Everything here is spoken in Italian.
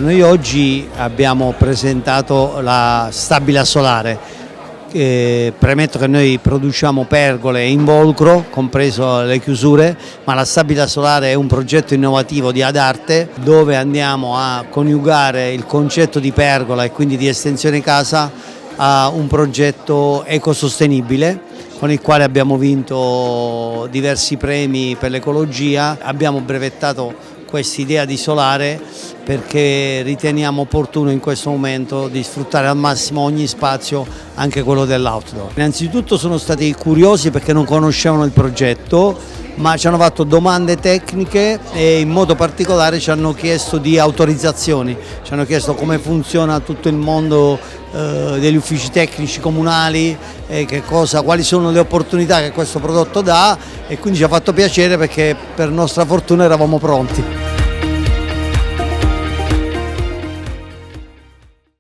Noi oggi abbiamo presentato la stabila solare. Premetto che noi produciamo pergole e involucro, compreso le chiusure, ma la stabila solare è un progetto innovativo di Adarte dove andiamo a coniugare il concetto di pergola e quindi di estensione casa a un progetto ecosostenibile con il quale abbiamo vinto diversi premi per l'ecologia. Abbiamo brevettato quest'idea di solare perché riteniamo opportuno in questo momento di sfruttare al massimo ogni spazio, anche quello dell'outdoor. Innanzitutto sono stati curiosi perché non conoscevano il progetto, ma ci hanno fatto domande tecniche e in modo particolare ci hanno chiesto di autorizzazioni, ci hanno chiesto come funziona tutto il mondo degli uffici tecnici comunali, quali sono le opportunità che questo prodotto dà, e quindi ci ha fatto piacere perché per nostra fortuna eravamo pronti.